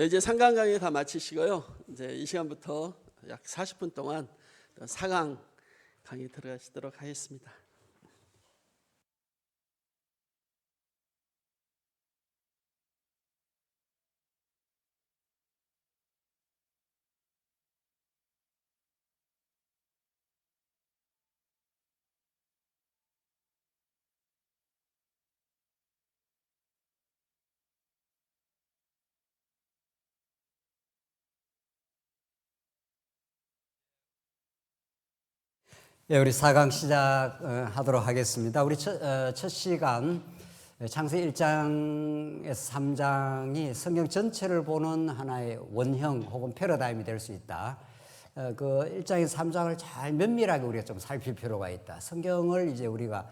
이제 3강 강의 다 마치시고요. 이제 이 시간부터 약 40분 동안 4강 강의 들어가시도록 하겠습니다. 예, 우리 4강 시작하도록 하겠습니다. 우리 첫 시간 창세기 1장에서 3장이 성경 전체를 보는 하나의 원형 혹은 패러다임이 될 수 있다. 그 1장에서 3장을 잘 면밀하게 우리가 좀 살필 필요가 있다. 성경을 이제 우리가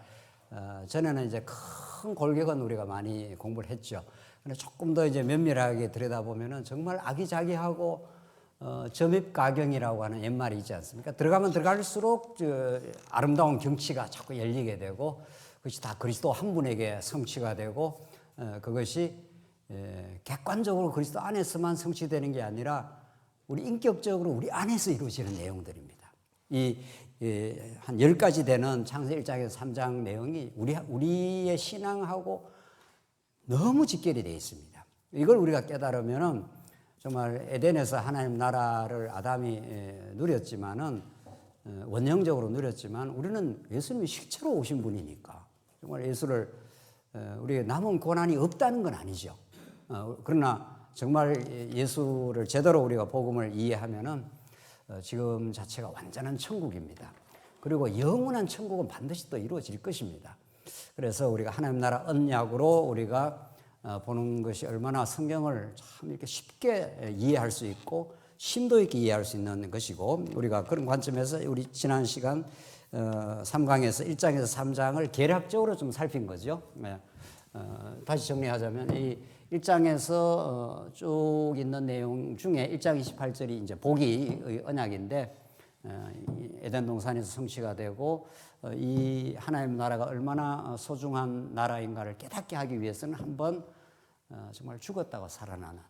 전에는 이제 큰 골격은 우리가 많이 공부를 했죠. 근데 조금 더 이제 면밀하게 들여다보면은 정말 아기자기하고 점입가경이라고 하는 옛말이 있지 않습니까? 들어가면 들어갈수록 아름다운 경치가 자꾸 열리게 되고 그것이 다 그리스도 한 분에게 성취가 되고 그것이 객관적으로 그리스도 안에서만 성취되는 게 아니라 우리 인격적으로 우리 안에서 이루어지는 내용들입니다. 한 10가지 되는 창세기 1장에서 3장 내용이 우리의 신앙하고 너무 직결이 되어 있습니다. 이걸 우리가 깨달으면은 정말 에덴에서 하나님 나라를 아담이 누렸지만은 원형적으로 누렸지만 우리는 예수님이 실제로 오신 분이니까 정말 예수를 우리에게 남은 고난이 없다는 건 아니죠. 그러나 정말 예수를 제대로 우리가 복음을 이해하면은 지금 자체가 완전한 천국입니다. 그리고 영원한 천국은 반드시 또 이루어질 것입니다. 그래서 우리가 하나님 나라 언약으로 우리가 보는 것이 얼마나 성경을 참 이렇게 쉽게 이해할 수 있고 심도 있게 이해할 수 있는 것이고 우리가 그런 관점에서 우리 지난 시간 3강에서 1장에서 3장을 개략적으로 좀 살핀 거죠. 다시 정리하자면 이 1장에서 쭉 있는 내용 중에 1장 28절이 이제 복의 언약인데 에덴 동산에서 성취가 되고 이 하나님 나라가 얼마나 소중한 나라인가를 깨닫게 하기 위해서는 한번 정말 죽었다가 살아나는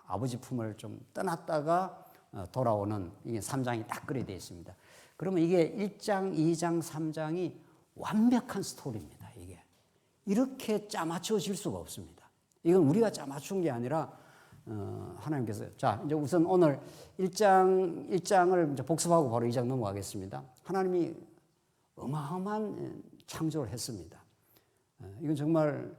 아버지 품을 좀 떠났다가 돌아오는 이게 3장이 딱 그리 되어 있습니다. 그러면 이게 1장, 2장, 3장이 완벽한 스토리입니다. 이게 이렇게 짜맞춰질 수가 없습니다. 이건 우리가 짜맞춘 게 아니라 하나님께서 자 이제 우선 오늘 1장을 이제 복습하고 바로 2장 넘어가겠습니다. 하나님이 어마어마한 창조를 했습니다. 이건 정말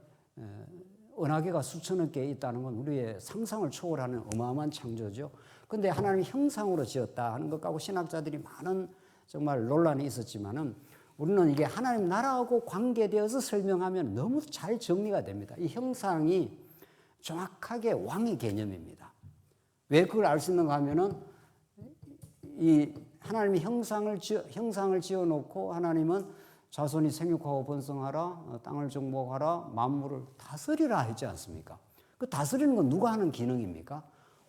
은하계가 수천억 개 있다는 건 우리의 상상을 초월하는 어마어마한 창조죠. 그런데 하나님 형상으로 지었다 하는 것하고 신학자들이 많은 정말 논란이 있었지만은 우리는 이게 하나님 나라하고 관계되어서 설명하면 너무 잘 정리가 됩니다. 이 형상이 정확하게 왕의 개념입니다. 왜 그걸 알 수 있는가 하면은 이 하나님이 형상을 지어놓고 하나님은 자손이 생육하고 번성하라, 땅을 정복하라, 만물을 다스리라 했지 않습니까? 그 다스리는 건 누가 하는 기능입니까?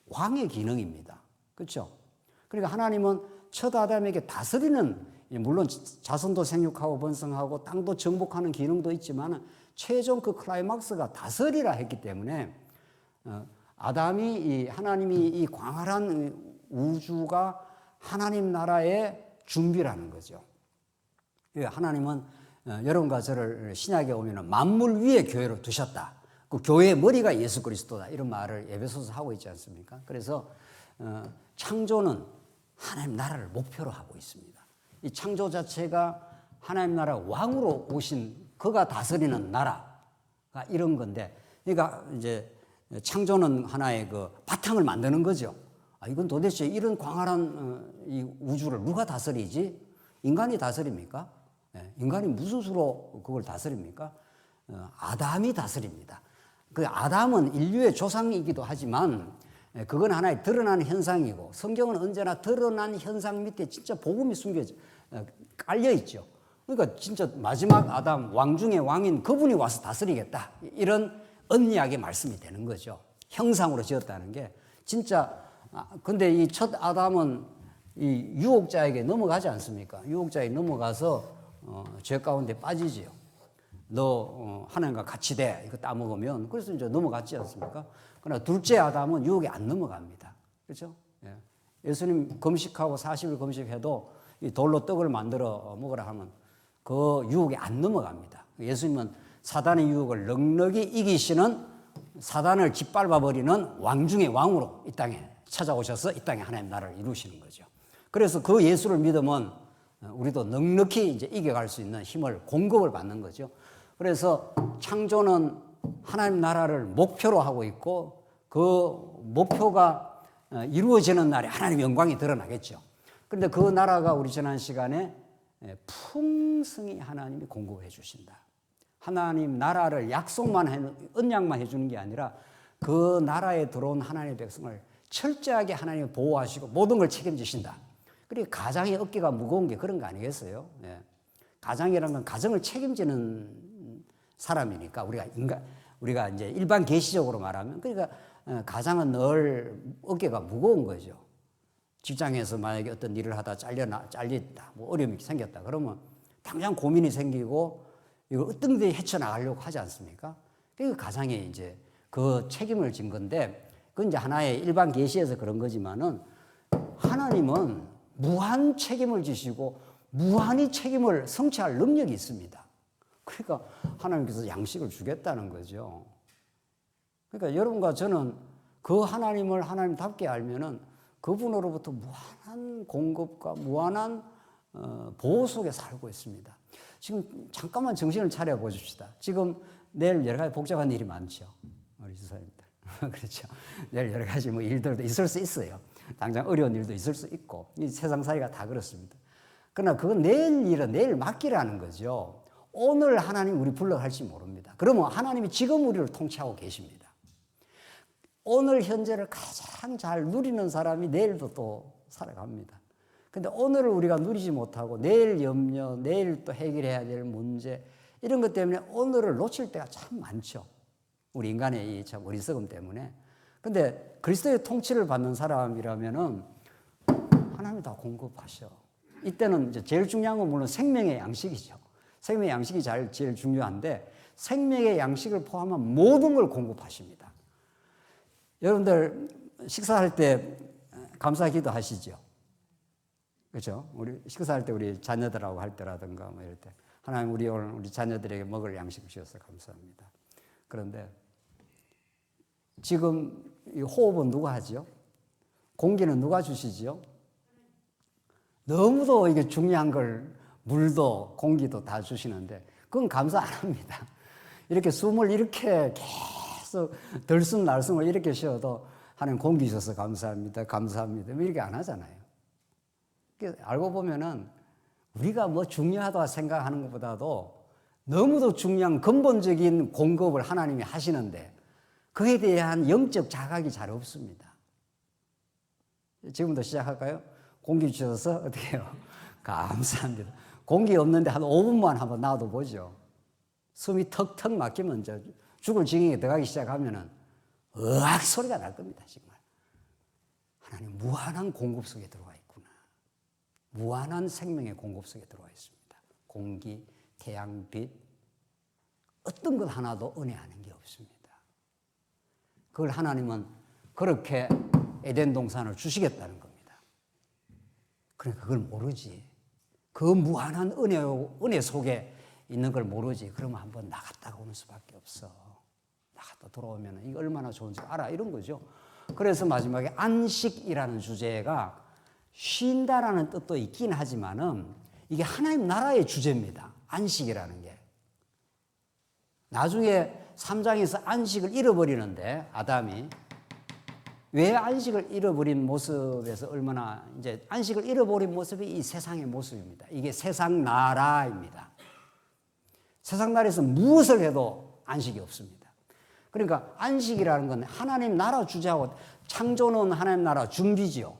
왕의 기능입니다. 그렇죠? 그러니까 하나님은 첫 아담에게 다스리는 물론 자손도 생육하고 번성하고 땅도 정복하는 기능도 있지만 최종 그 클라이막스가 다스리라 했기 때문에 아담이 하나님이 이 광활한 우주가 하나님 나라의 준비라는 거죠. 하나님은 여러분과 저를 신약에 오면 만물 위에 교회로 두셨다. 그 교회의 머리가 예수 그리스도다. 이런 말을 에베소서 하고 있지 않습니까? 그래서 창조는 하나님 나라를 목표로 하고 있습니다. 이 창조 자체가 하나님 나라 왕으로 오신 그가 다스리는 나라가 이런 건데, 그러니까 이제 창조는 하나의 그 바탕을 만드는 거죠. 이건 도대체 이런 광활한 이 우주를 누가 다스리지? 인간이 다스립니까? 인간이 무슨 수로 그걸 다스립니까? 아담이 다스립니다. 그 아담은 인류의 조상이기도 하지만 그건 하나의 드러난 현상이고 성경은 언제나 드러난 현상 밑에 진짜 복음이 깔려 있죠. 그러니까 진짜 마지막 아담 왕 중의 왕인 그분이 와서 다스리겠다. 이런 언약의 말씀이 되는 거죠. 형상으로 지었다는 게 진짜. 근데 이 첫 아담은 이 유혹자에게 넘어가지 않습니까? 유혹자에게 넘어가서 죄 가운데 빠지지요. 너 하나님과 같이 돼 이거 따먹으면 그래서 이제 넘어갔지 않습니까? 그러나 둘째 아담은 유혹에 안 넘어갑니다. 그렇죠? 예. 예수님 금식하고 40일 금식해도 이 돌로 떡을 만들어 먹으라 하면 그 유혹에 안 넘어갑니다. 예수님은 사단의 유혹을 넉넉히 이기시는 사단을 짓밟아 버리는 왕 중의 왕으로 이 땅에 찾아오셔서 이 땅에 하나님 나라를 이루시는 거죠. 그래서 그 예수를 믿으면 우리도 넉넉히 이제 이겨갈 수 있는 힘을 공급을 받는 거죠. 그래서 창조는 하나님 나라를 목표로 하고 있고 그 목표가 이루어지는 날에 하나님 영광이 드러나겠죠. 그런데 그 나라가 우리 지난 시간에 풍성히 하나님이 공급해 주신다. 하나님 나라를 약속만 언약만 해주는 게 아니라 그 나라에 들어온 하나님의 백성을 철저하게 하나님이 보호하시고 모든 걸 책임지신다. 그리고 가장의 어깨가 무거운 게 그런 거 아니겠어요? 네. 가장이라는 건 가정을 책임지는 사람이니까 우리가 이제 일반 계시적으로 말하면 그러니까 가장은 늘 어깨가 무거운 거죠. 직장에서 만약에 어떤 일을 하다 잘렸다, 뭐 어려움이 생겼다 그러면 당장 고민이 생기고 이걸 어떤데 헤쳐나가려고 하지 않습니까? 그 가장에 이제 그 책임을 진 건데 그건 이제 하나의 일반 계시에서 그런 거지만은 하나님은 무한 책임을 지시고 무한히 책임을 성취할 능력이 있습니다. 그러니까 하나님께서 양식을 주겠다는 거죠. 그러니까 여러분과 저는 그 하나님을 하나님답게 알면은 그분으로부터 무한한 공급과 무한한 보호 속에 살고 있습니다. 지금 잠깐만 정신을 차려 보십시다. 지금 내일 여러 가지 복잡한 일이 많죠. 우리 지사님들. 그렇죠. 내일 여러 가지 뭐 일들도 있을 수 있어요. 당장 어려운 일도 있을 수 있고 이 세상살이가 다 그렇습니다. 그러나 그건 내일 일은 내일 맡기라는 거죠. 오늘 하나님 우리 불러갈지 모릅니다. 그러면 하나님이 지금 우리를 통치하고 계십니다. 오늘 현재를 가장 잘 누리는 사람이 내일도 또 살아갑니다. 근데 오늘을 우리가 누리지 못하고 내일 염려, 내일 또 해결해야 될 문제 이런 것 때문에 오늘을 놓칠 때가 참 많죠. 우리 인간의 이 참 어리석음 때문에. 근데 그리스도의 통치를 받는 사람이라면은 하나님이 다 공급하셔. 이때는 이제 제일 중요한 건 물론 생명의 양식이죠. 생명의 양식이 제일 중요한데 생명의 양식을 포함한 모든 걸 공급하십니다. 여러분들 식사할 때 감사기도 하시죠? 그렇죠? 우리 식사할 때 우리 자녀들하고 할 때라든가 뭐 이럴 때 하나님 우리 자녀들에게 먹을 양식을 주셔서 감사합니다. 그런데 지금 이 호흡은 누가 하죠? 공기는 누가 주시죠? 너무도 이게 중요한 걸 물도 공기도 다 주시는데 그건 감사 안 합니다. 이렇게 숨을 이렇게 계속 들숨 날숨을 이렇게 쉬어도 하나님 공기 주셔서 감사합니다. 감사합니다. 이렇게 안 하잖아요. 알고 보면은 우리가 뭐 중요하다 생각하는 것보다도 너무도 중요한 근본적인 공급을 하나님이 하시는데 그에 대한 영적 자각이 잘 없습니다. 지금부터 시작할까요? 공기 주셔서 어떻게 해요? 감사합니다. 공기 없는데 한 5분만 한번 놔둬 보죠. 숨이 턱턱 막히면 이제 죽을 지경에 들어가기 시작하면은 으악 소리가 날 겁니다. 정말. 하나님 무한한 공급 속에 들어와 있구나. 무한한 생명의 공급 속에 들어와 있습니다. 공기, 태양, 빛 어떤 것 하나도 은혜 아닌 게 없습니다. 그걸 하나님은 그렇게 에덴 동산을 주시겠다는 겁니다. 그러니까 그걸 모르지. 그 무한한 은혜 속에 있는 걸 모르지. 그러면 한번 나갔다가 오는 수밖에 없어. 나갔다 돌아오면 이게 얼마나 좋은지 알아. 이런 거죠. 그래서 마지막에 안식이라는 주제가 쉰다라는 뜻도 있긴 하지만은 이게 하나님 나라의 주제입니다. 안식이라는 게. 나중에 3장에서 안식을 잃어버리는데 아담이 왜 안식을 잃어버린 모습에서 얼마나 이제 안식을 잃어버린 모습이 이 세상의 모습입니다. 이게 세상 나라입니다. 세상 나라에서 무엇을 해도 안식이 없습니다. 그러니까 안식이라는 건 하나님 나라 주재하고 창조는 하나님 나라 준비지요.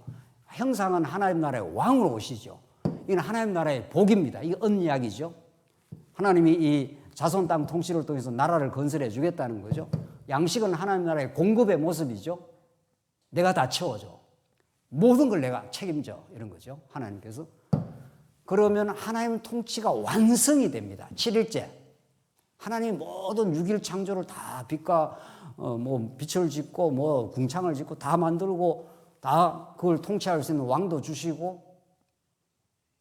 형상은 하나님 나라의 왕으로 오시죠. 이건 하나님 나라의 복입니다. 이게 언약이죠. 하나님이 이 자손 땅 통치를 통해서 나라를 건설해 주겠다는 거죠. 양식은 하나님 나라의 공급의 모습이죠. 내가 다 채워줘. 모든 걸 내가 책임져. 이런 거죠. 하나님께서. 그러면 하나님 통치가 완성이 됩니다. 7일째. 하나님이 모든 육일 창조를 다 빛과 빛을 짓고 궁창을 짓고 다 만들고 다 그걸 통치할 수 있는 왕도 주시고,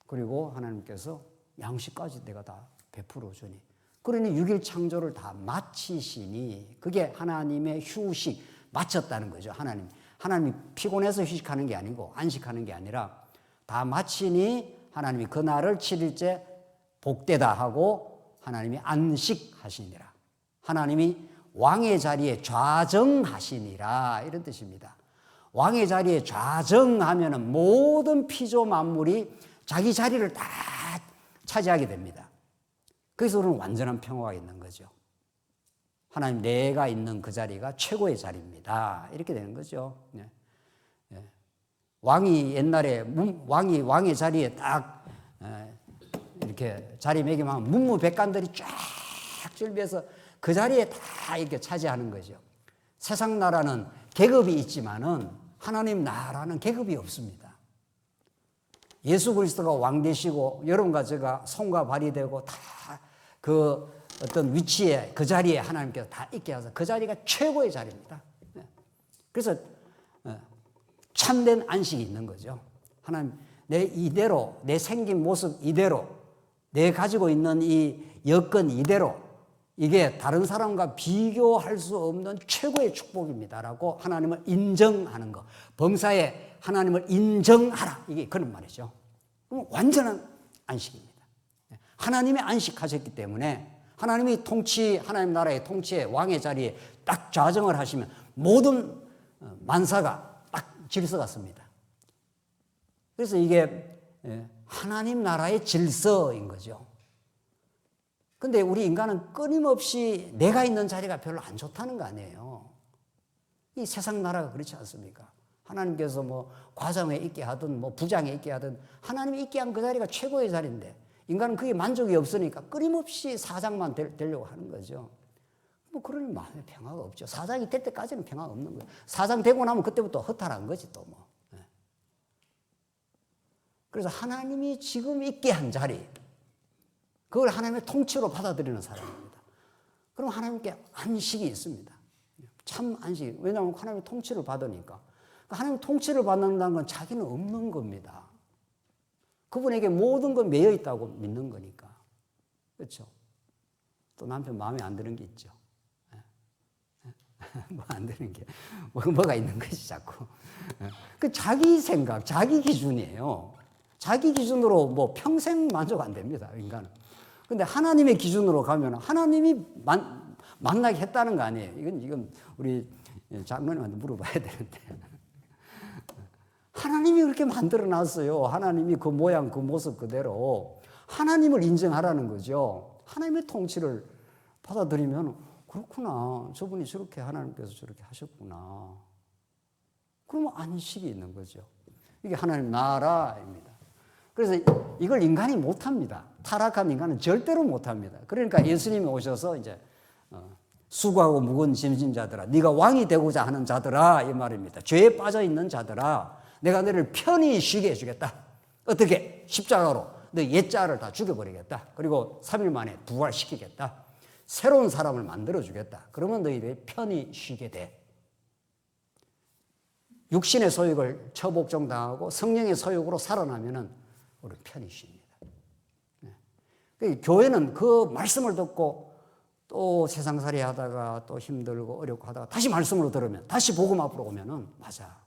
그리고 하나님께서 양식까지 내가 다 베풀어 주니, 그러니 육일 창조를 다 마치시니, 그게 하나님의 휴식, 마쳤다는 거죠. 하나님이 피곤해서 휴식하는 게 아니고 안식하는 게 아니라 다 마치니 하나님이 그 날을 7일째 복되다 하고 하나님이 안식하시니라. 하나님이 왕의 자리에 좌정하시니라, 이런 뜻입니다. 왕의 자리에 좌정하면은 모든 피조 만물이 자기 자리를 다 차지하게 됩니다. 그래서 우리는 완전한 평화가 있는 거죠. 하나님, 내가 있는 그 자리가 최고의 자리입니다. 이렇게 되는 거죠. 네. 네. 왕이 옛날에 왕의 자리에 딱 이렇게 자리매김하면 문무백관들이 쫙 줄비해서 그 자리에 다 이렇게 차지하는 거죠. 세상 나라는 계급이 있지만은 하나님 나라는 계급이 없습니다. 예수 그리스도가 왕 되시고 여러분과 제가 손과 발이 되고 다 그 어떤 위치에, 그 자리에 하나님께서 다 있게 하셔서 그 자리가 최고의 자리입니다. 그래서 참된 안식이 있는 거죠. 하나님, 내 이대로, 내 생긴 모습 이대로, 내 가지고 있는 이 여건 이대로, 이게 다른 사람과 비교할 수 없는 최고의 축복입니다라고 하나님을 인정하는 거. 범사에 하나님을 인정하라, 이게 그런 말이죠. 그럼 완전한 안식입니다. 하나님이 안식하셨기 때문에 하나님이 하나님 나라의 통치에, 왕의 자리에 딱 좌정을 하시면 모든 만사가 딱 질서가 섭니다. 그래서 이게 하나님 나라의 질서인 거죠. 근데 우리 인간은 끊임없이 내가 있는 자리가 별로 안 좋다는 거 아니에요. 이 세상 나라가 그렇지 않습니까? 하나님께서 과장에 있게 하든 부장에 있게 하든 하나님이 있게 한 그 자리가 최고의 자리인데, 인간은 그게 만족이 없으니까 끊임없이 사장만 되려고 하는 거죠. 그러니 마음에 평화가 없죠. 사장이 될 때까지는 평화가 없는 거예요. 사장 되고 나면 그때부터 허탈한 거지 또 뭐. 그래서 하나님이 지금 있게 한 자리, 그걸 하나님의 통치로 받아들이는 사람입니다. 그럼 하나님께 안식이 있습니다. 참 안식. 왜냐하면 하나님의 통치를 받으니까. 하나님의 통치를 받는다는 건 자기는 없는 겁니다. 그분에게 모든 건 매여 있다고 믿는 거니까. 그렇죠? 또 남편 마음에 안 드는 게 있죠. 안 드는 게 뭐가 있는 거지 자꾸. 그 자기 생각, 자기 기준이에요. 자기 기준으로 평생 만족 안 됩니다, 인간은. 근데 하나님의 기준으로 가면 하나님이 만나게 했다는 거 아니에요. 이건 우리 장로님한테 물어봐야 되는데. 하나님이 그렇게 만들어 놨어요. 하나님이 그 모양, 그 모습 그대로 하나님을 인정하라는 거죠. 하나님의 통치를 받아들이면 그렇구나. 저분이 저렇게 하나님께서 저렇게 하셨구나. 그러면 안식이 있는 거죠. 이게 하나님 나라입니다. 그래서 이걸 인간이 못합니다. 타락한 인간은 절대로 못합니다. 그러니까 예수님이 오셔서 이제 수고하고 무거운 짐진 자들아, 네가 왕이 되고자 하는 자들아, 이 말입니다. 죄에 빠져 있는 자들아, 내가 너를 편히 쉬게 해주겠다. 어떻게? 십자가로 너 옛자를 다 죽여버리겠다. 그리고 3일 만에 부활시키겠다. 새로운 사람을 만들어주겠다. 그러면 너희들이 편히 쉬게 돼. 육신의 소욕을 처복종당하고 성령의 소욕으로 살아나면은 우리 편히 쉽니다. 교회는 그 말씀을 듣고 또 세상살이 하다가 또 힘들고 어렵고 하다가 다시 말씀으로 들으면, 다시 복음 앞으로 오면은 맞아.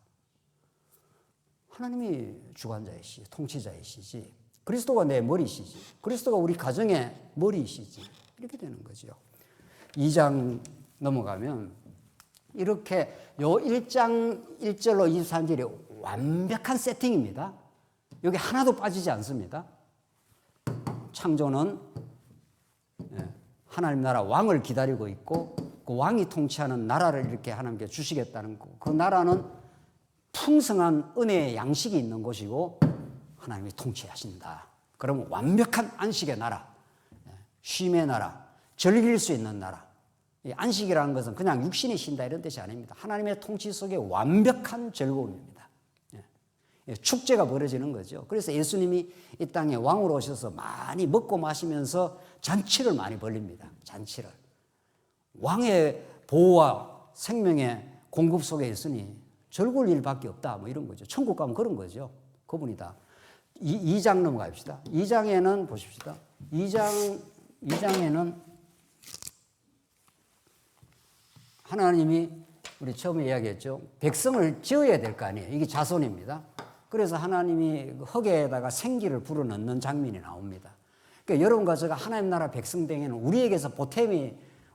하나님이 주관자이시지, 통치자이시지, 그리스도가 내 머리시지, 그리스도가 우리 가정의 머리이시지, 이렇게 되는 거죠. 2장 넘어가면 이렇게 요 1장 1절로 23절이 완벽한 세팅입니다. 여기 하나도 빠지지 않습니다. 창조는 하나님 나라 왕을 기다리고 있고, 그 왕이 통치하는 나라를 이렇게 하나님께 주시겠다는 거. 그 나라는 풍성한 은혜의 양식이 있는 곳이고 하나님이 통치하신다. 그러면 완벽한 안식의 나라, 쉼의 나라, 즐길 수 있는 나라. 이 안식이라는 것은 그냥 육신이 쉰다 이런 뜻이 아닙니다. 하나님의 통치 속에 완벽한 즐거움입니다. 축제가 벌어지는 거죠. 그래서 예수님이 이 땅에 왕으로 오셔서 많이 먹고 마시면서 잔치를 많이 벌립니다. 잔치를. 왕의 보호와 생명의 공급 속에 있으니 즐거울 일밖에 없다. 뭐 이런 거죠. 천국 가면 그런 거죠. 그분이다. 2장 넘어갑시다. 2장에는 보십시다. 2장에는 하나님이 우리 처음에 이야기했죠. 백성을 지어야 될 거 아니에요. 이게 자손입니다. 그래서 하나님이 흙에다가 생기를 불어넣는 장면이 나옵니다. 그러니까 여러분과 제가 하나님 나라 백성 되기에는 우리에게서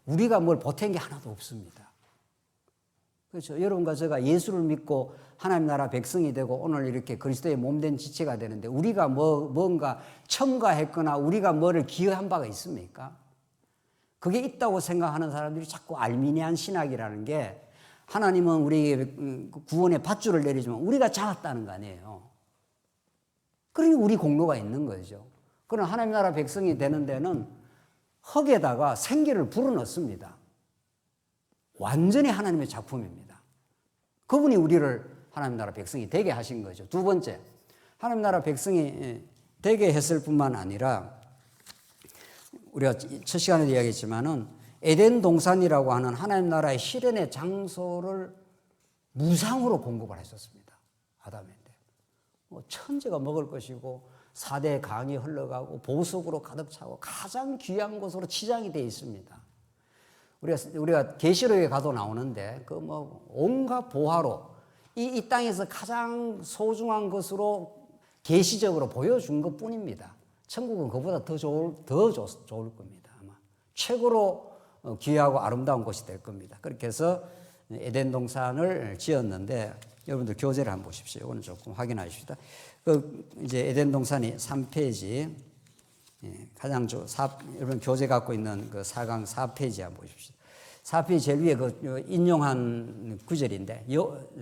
우리가 뭘 보탠 게 하나도 없습니다. 그렇죠. 여러분과 제가 예수를 믿고 하나님 나라 백성이 되고 오늘 이렇게 그리스도의 몸된 지체가 되는데 우리가 뭔가 첨가했거나 우리가 뭐를 기여한 바가 있습니까? 그게 있다고 생각하는 사람들이 자꾸 알미니안 신학이라는 게 하나님은 우리에게 구원의 밧줄을 내리지만 우리가 잡았다는 거 아니에요. 그러니 우리 공로가 있는 거죠. 그러나 하나님 나라 백성이 되는 데는 흙에다가 생기를 불어넣습니다. 완전히 하나님의 작품입니다. 그분이 우리를 하나님 나라 백성이 되게 하신 거죠. 두 번째, 하나님 나라 백성이 되게 했을 뿐만 아니라 우리가 첫 시간에도 이야기했지만은 에덴 동산이라고 하는 하나님 나라의 실현의 장소를 무상으로 공급을 했었습니다. 아담한테. 천재가 먹을 것이고 4대 강이 흘러가고 보석으로 가득 차고 가장 귀한 곳으로 치장이 되어 있습니다. 우리가 계시록에 가도 나오는데 그 온갖 보화로 이 땅에서 가장 소중한 것으로 계시적으로 보여준 것뿐입니다. 천국은 그보다 더 좋을 겁니다. 아마 최고로 귀하고 아름다운 곳이 될 겁니다. 그렇게 해서 에덴 동산을 지었는데 여러분들 교재를 한번 보십시오. 이거는 조금 확인하십시다. 이제 에덴 동산이 3페이지 가장 여러분 교재 갖고 있는 그 4강 4페이지 한번 보십시오. 4페이지 제일 위에 그 인용한 구절인데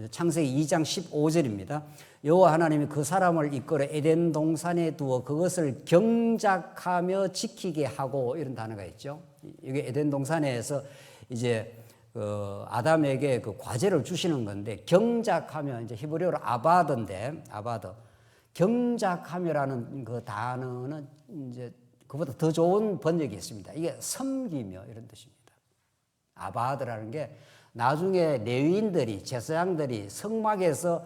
창세기 2장 15절입니다. 여호와 하나님이 그 사람을 이끌어 에덴 동산에 두어 그것을 경작하며 지키게 하고 이런 단어가 있죠. 이게 에덴 동산에서 이제 아담에게 그 과제를 주시는 건데 경작하며 이제 히브리어로 아바드인데 아바드 경작하며라는 그 단어는 이제 그보다 더 좋은 번역이 있습니다. 이게 섬기며 이런 뜻입니다. 아바드라는 게 나중에 레위인들이 제사장들이 성막에서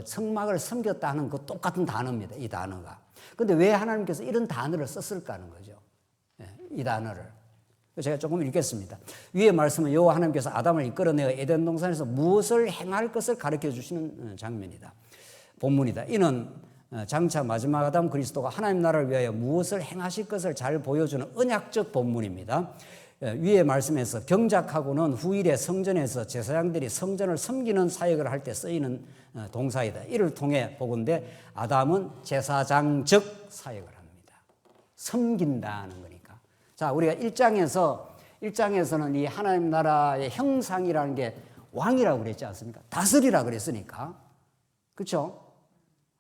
성막을 섬겼다는 그 똑같은 단어입니다. 이 단어가. 그런데 왜 하나님께서 이런 단어를 썼을까 하는 거죠. 이 단어를. 제가 조금 읽겠습니다. 위의 말씀은 여호와 하나님께서 아담을 이끌어내어 에덴 동산에서 무엇을 행할 것을 가르쳐 주시는 장면이다. 본문이다. 이는 장차 마지막 아담 그리스도가 하나님 나라를 위하여 무엇을 행하실 것을 잘 보여주는 언약적 본문입니다. 위의 말씀에서 경작하고는 후일에 성전에서 제사장들이 성전을 섬기는 사역을 할 때 쓰이는 동사이다. 이를 통해 보건대 아담은 제사장적 사역을 합니다. 섬긴다는 거니까. 자, 우리가 1장에서는 이 하나님 나라의 형상이라는 게 왕이라고 그랬지 않습니까? 다스리라 그랬으니까. 그렇죠?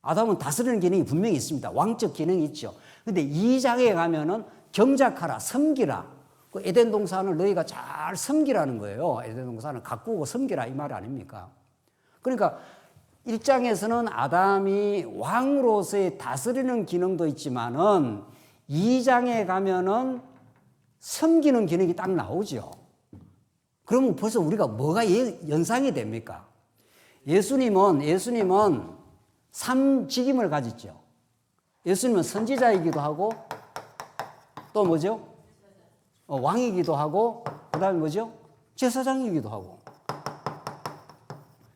아담은 다스리는 기능이 분명히 있습니다. 왕적 기능이 있죠. 근데 2장에 가면은 경작하라, 섬기라. 그 에덴 동산을 너희가 잘 섬기라는 거예요. 에덴 동산을 가꾸고 섬기라 이 말 아닙니까? 그러니까 1장에서는 아담이 왕으로서의 다스리는 기능도 있지만은 2장에 가면은 섬기는 기능이 딱 나오죠. 그러면 벌써 우리가 뭐가 연상이 됩니까? 예수님은 3직임을 가졌죠. 예수님은 선지자이기도 하고 또 뭐죠? 왕이기도 하고 그 다음에 뭐죠? 제사장이기도 하고.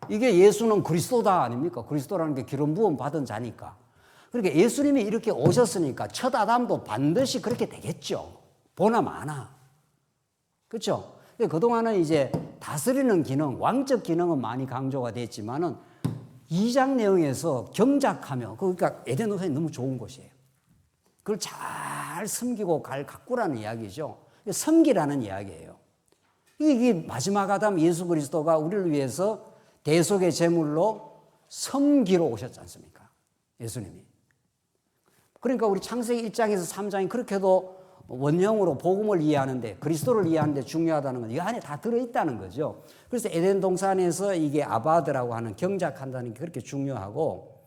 이게 예수는 그리스도다 아닙니까? 그리스도라는 게 기름 부음 받은 자니까. 그러니까 예수님이 이렇게 오셨으니까 첫 아담도 반드시 그렇게 되겠죠. 보나 마나. 그렇죠? 그동안은 이제 다스리는 기능, 왕적 기능은 많이 강조가 됐지만은 2장 내용에서 경작하며, 그러니까 에덴 동산이 너무 좋은 곳이에요. 그걸 잘 섬기고 가꾸라는 이야기죠. 섬기라는 이야기예요. 이게 마지막 아담 예수 그리스도가 우리를 위해서 대속의 제물로 섬기러 오셨지 않습니까? 예수님이. 그러니까 우리 창세기 1장에서 3장이 그렇게도 원형으로 복음을 이해하는데 그리스도를 이해하는데 중요하다는 건 이 안에 다 들어있다는 거죠. 그래서 에덴 동산에서 이게 아바드라고 하는 경작한다는 게 그렇게 중요하고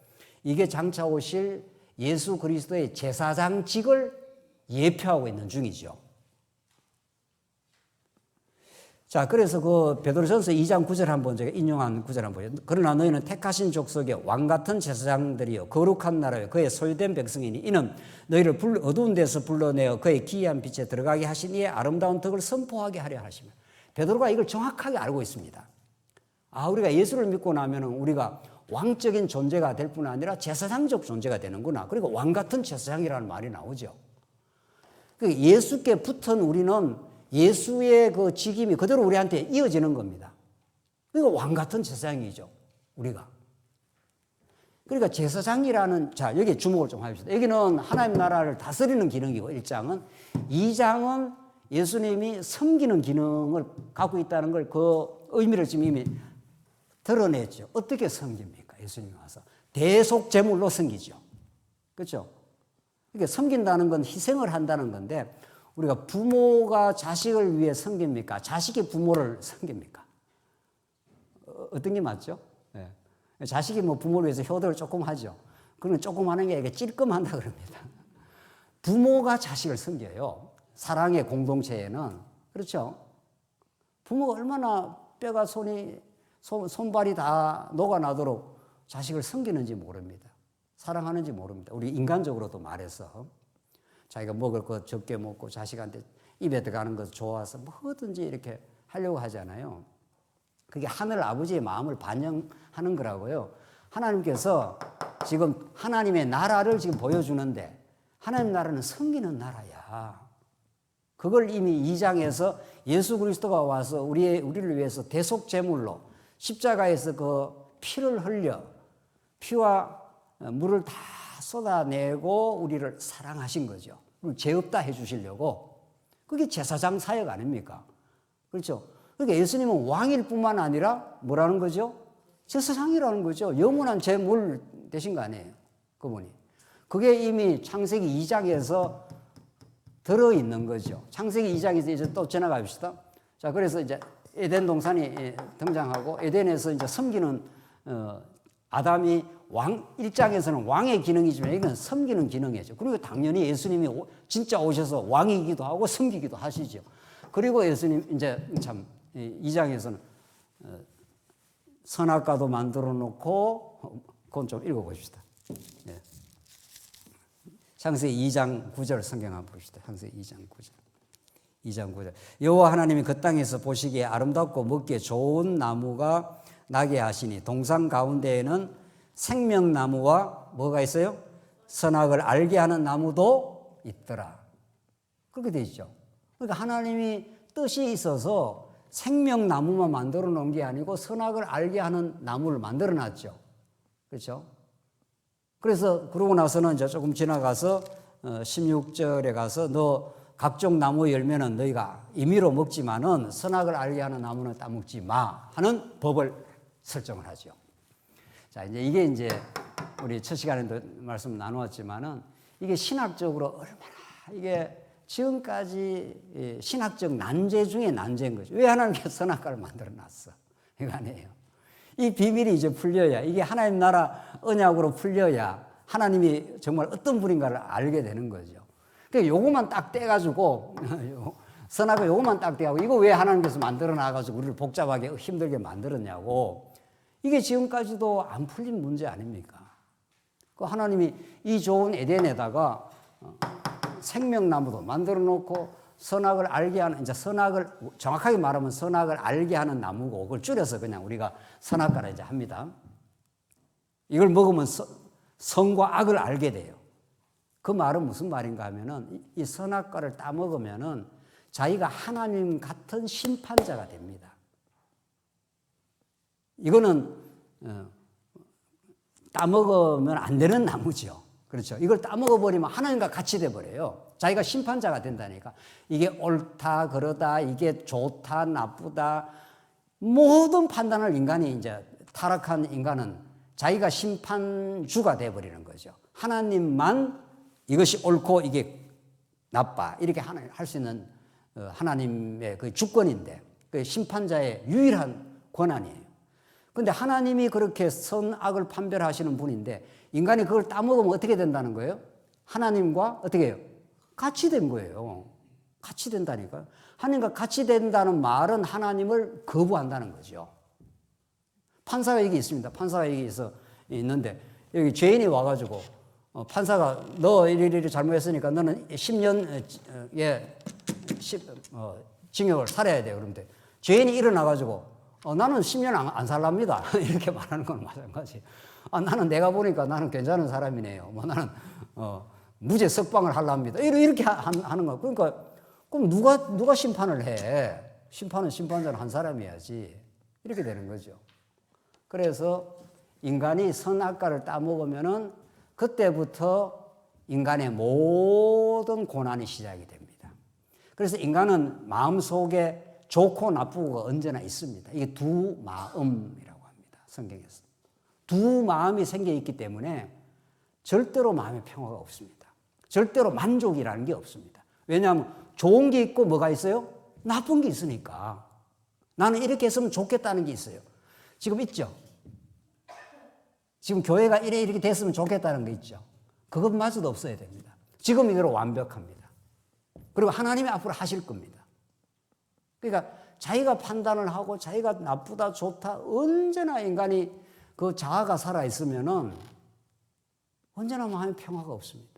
이게 장차 오실 예수 그리스도의 제사장직을 예표하고 있는 중이죠. 자, 그래서 그 베드로전서 2장 9절 한번 제가 인용한 구절 한번 보세요. 그러나 너희는 택하신 족속의 왕 같은 제사장들이요 거룩한 나라요 그의 소유된 백성이니 이는 너희를 어두운 데서 불러내어 그의 기이한 빛에 들어가게 하신 이의 아름다운 덕을 선포하게 하려 하시며. 베드로가 이걸 정확하게 알고 있습니다. 아, 우리가 예수를 믿고 나면은 우리가 왕적인 존재가 될 뿐 아니라 제사장적 존재가 되는구나. 그리고 왕 같은 제사장이라는 말이 나오죠. 예수께 붙은 우리는 예수의 그 직임이 그대로 우리한테 이어지는 겁니다. 그러니까 왕 같은 제사장이죠, 우리가. 그러니까 제사장이라는, 자, 여기 주목을 좀 합시다. 여기는 하나님 나라를 다스리는 기능이고, 1장은. 2장은 예수님이 섬기는 기능을 갖고 있다는 걸 그 의미를 지금 이미 드러냈죠. 어떻게 섬깁니까? 예수님이 와서. 대속제물로 섬기죠. 그렇죠? 그러니까 섬긴다는 건 희생을 한다는 건데, 우리가 부모가 자식을 위해 섬깁니까? 자식이 부모를 섬깁니까? 어떤 게 맞죠? 네. 자식이 뭐 부모를 위해서 효도를 조금 하죠. 그러면 조금 하는 게 이게 찔끔한다 그럽니다. 부모가 자식을 섬겨요. 사랑의 공동체에는. 그렇죠? 부모가 얼마나 뼈가 손발이 다 녹아나도록 자식을 섬기는지 모릅니다. 사랑하는지 모릅니다. 우리 인간적으로도 말해서. 자기가 먹을 거 적게 먹고 자식한테 입에 들어가는 것 좋아서 뭐든지 이렇게 하려고 하잖아요. 그게 하늘 아버지의 마음을 반영하는 거라고요. 하나님께서 지금 하나님의 나라를 지금 보여주는데 하나님 나라는 섬기는 나라야. 그걸 이미 2장에서 예수 그리스도가 와서 우리를 위해서 대속 제물로 십자가에서 그 피를 흘려 피와 물을 다 쏟아내고 우리를 사랑하신 거죠. 죄 없다 해주시려고. 그게 제사장 사역 아닙니까? 그렇죠? 그러니까 예수님은 왕일 뿐만 아니라 뭐라는 거죠? 제사장이라는 거죠. 영원한 제물 되신 거 아니에요, 그분이. 그게 이미 창세기 2장에서 들어있는 거죠. 창세기 2장에서 이제 또 지나갑시다. 자, 그래서 이제 에덴 동산이 등장하고 에덴에서 이제 섬기는 아담이 왕 1장에서는 왕의 기능이지만 이건 섬기는 기능이죠. 그리고 당연히 예수님이 진짜 오셔서 왕이기도 하고 섬기기도 하시죠. 그리고 예수님 이제 참 2장에서는 선악과도 만들어 놓고 그건 좀 읽어 보십시다. 예. 창세기 2장 9절 성경 한번 봅시다. 창세기 2장 9절. 2장 9절. 여호와 하나님이 그 땅에서 보시기에 아름답고 먹기에 좋은 나무가 나게 하시니 동산 가운데에는 생명나무와 뭐가 있어요? 선악을 알게 하는 나무도 있더라. 그렇게 되어 있죠. 그러니까 하나님이 뜻이 있어서 생명나무만 만들어 놓은 게 아니고 선악을 알게 하는 나무를 만들어 놨죠. 그렇죠? 그래서 그러고 나서는 이제 조금 지나가서 16절에 가서 너 각종 나무 열매는 너희가 임의로 먹지만은 선악을 알게 하는 나무는 따먹지 마 하는 법을 설정을 하죠. 자, 이게 이제 우리 첫 시간에도 말씀 나누었지만은 이게 신학적으로 얼마나 이게 지금까지 신학적 난제 중에 난제인 거죠. 왜 하나님께서 선악과를 만들어 놨어? 이거 아니에요. 이 비밀이 이제 풀려야, 이게 하나님 나라 언약으로 풀려야 하나님이 정말 어떤 분인가를 알게 되는 거죠. 그러니까 요거만 딱 떼가지고 선악과 요거만 딱 떼가지고 이거 왜 하나님께서 만들어 놔가지고 우리를 복잡하게 힘들게 만들었냐고. 이게 지금까지도 안 풀린 문제 아닙니까? 그 하나님이 이 좋은 에덴에다가 생명나무도 만들어 놓고 선악을 알게 하는, 이제 선악을, 정확하게 말하면 선악을 알게 하는 나무고, 그걸 줄여서 그냥 우리가 선악과라 이제 합니다. 이걸 먹으면 선과 악을 알게 돼요. 그 말은 무슨 말인가 하면은 이 선악과를 따먹으면은 자기가 하나님 같은 심판자가 됩니다. 이거는 따먹으면 안 되는 나무죠. 그렇죠. 이걸 따먹어버리면 하나님과 같이 돼버려요. 자기가 심판자가 된다니까. 이게 옳다, 그러다, 이게 좋다, 나쁘다. 모든 판단을 인간이 이제 타락한 인간은 자기가 심판주가 돼버리는 거죠. 하나님만 이것이 옳고 이게 나빠. 이렇게 할 수 있는 하나님의 그 주권인데, 그 심판자의 유일한 권한이에요. 근데 하나님이 그렇게 선악을 판별하시는 분인데 인간이 그걸 따먹으면 어떻게 된다는 거예요? 하나님과 어떻게 해요? 같이 된 거예요. 같이 된다니까요. 하나님과 같이 된다는 말은 하나님을 거부한다는 거죠. 판사가 여기 있습니다. 판사가 여기 있는데 여기 죄인이 와가지고 판사가 너 이리 잘못했으니까 너는 10년 징역을 살아야 돼. 그런데 죄인이 일어나가지고 나는 10년 안 살랍니다. 이렇게 말하는 건 마찬가지. 나는 내가 보니까 나는 괜찮은 사람이네요. 나는 무죄 석방을 하랍니다. 이렇게 하는 거. 그러니까 그럼 누가 심판을 해? 심판은 심판자는 한 사람이야지. 이렇게 되는 거죠. 그래서 인간이 선악과를 따먹으면은 그때부터 인간의 모든 고난이 시작이 됩니다. 그래서 인간은 마음속에 좋고 나쁘고가 언제나 있습니다. 이게 두 마음이라고 합니다. 성경에서. 두 마음이 생겨 있기 때문에 절대로 마음의 평화가 없습니다. 절대로 만족이라는 게 없습니다. 왜냐하면 좋은 게 있고 뭐가 있어요? 나쁜 게 있으니까. 나는 이렇게 했으면 좋겠다는 게 있어요. 지금 있죠? 지금 교회가 이렇게 됐으면 좋겠다는 게 있죠? 그것마저도 없어야 됩니다. 지금 이대로 완벽합니다. 그리고 하나님이 앞으로 하실 겁니다. 그러니까 자기가 판단을 하고 자기가 나쁘다 좋다 언제나 인간이 그 자아가 살아있으면은 언제나 마음의 평화가 없습니다.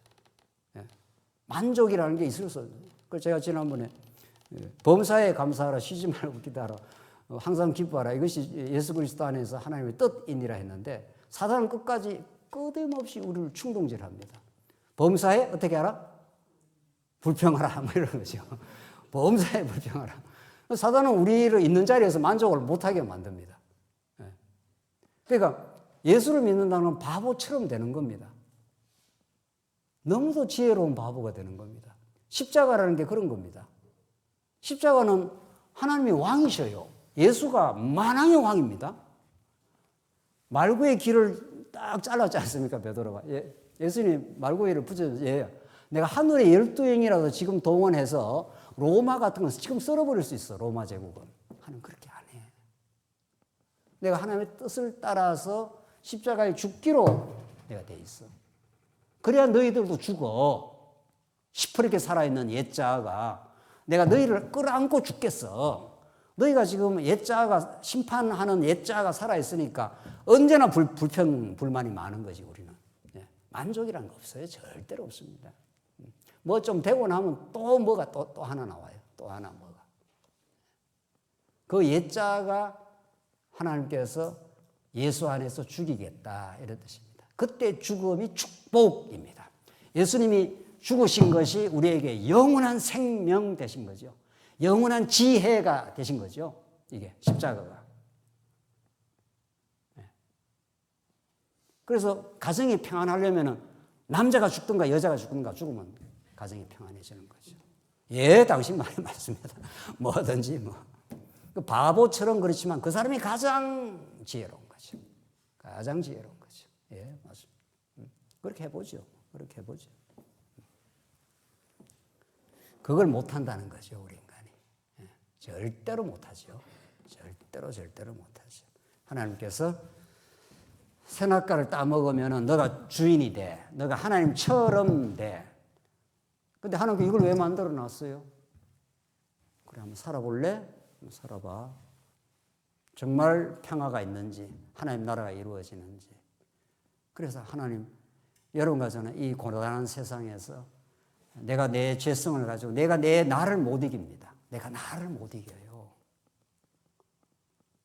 만족이라는 게 있을 수 없어요. 그래서 제가 지난번에 범사에 감사하라, 쉬지 말고 기도하라, 항상 기뻐하라. 이것이 예수 그리스도 안에서 하나님의 뜻이니라 했는데 사단은 끝까지 끊임없이 우리를 충동질합니다. 범사에 어떻게 하라? 불평하라. 뭐 이런 거죠. 범사에 불평하라. 사단은 우리를 있는 자리에서 만족을 못하게 만듭니다. 그러니까 예수를 믿는다는 건 바보처럼 되는 겁니다. 너무도 지혜로운 바보가 되는 겁니다. 십자가라는 게 그런 겁니다. 십자가는 하나님이 왕이셔요. 예수가 만왕의 왕입니다. 말구의 길을 딱 잘랐지 않습니까, 베드로가? 예수님 말구의 붙여서 내가 하늘의 12영이라도 지금 동원해서 로마 같은 거 지금 썰어버릴 수 있어, 로마 제국은. 하나님 그렇게 안 해. 내가 하나님의 뜻을 따라서 십자가에 죽기로 내가 돼 있어. 그래야 너희들도 죽어. 시퍼렇게 살아있는 옛자아가 내가 너희를 끌어안고 죽겠어. 너희가 지금 옛자아가 심판하는 옛자아가 살아있으니까 언제나 불만이 많은 거지 우리는. 만족이라는 거 없어요. 절대로 없습니다. 뭐 좀 되고 나면 또 뭐가 또 하나 나와요. 또 하나 뭐가. 그 옛자아가 하나님께서 예수 안에서 죽이겠다 이런 뜻입니다. 그때 죽음이 축복입니다. 예수님이 죽으신 것이 우리에게 영원한 생명 되신 거죠. 영원한 지혜가 되신 거죠. 이게 십자가가. 그래서 가정이 평안하려면 남자가 죽든가 여자가 죽든가 죽으면 가정이 평안해지는 거죠. 당신 말이 맞습니다. 뭐든지 뭐. 그 바보처럼 그렇지만 그 사람이 가장 지혜로운 거죠. 가장 지혜로운 거죠. 맞습니다. 그렇게 해보죠. 그렇게 해보죠. 그걸 못한다는 거죠, 우리 인간이. 절대로 못하죠. 절대로 못하죠. 하나님께서 선악과를 따먹으면 너가 주인이 돼. 너가 하나님처럼 돼. 근데 하나님께 이걸 왜 만들어 놨어요? 그래, 한번 살아볼래? 한번 살아봐. 정말 평화가 있는지, 하나님 나라가 이루어지는지. 그래서 하나님, 여러분과 저는 이 고단한 세상에서 내가 내 죄성을 가지고 내가 나를 못 이깁니다. 내가 나를 못 이겨요.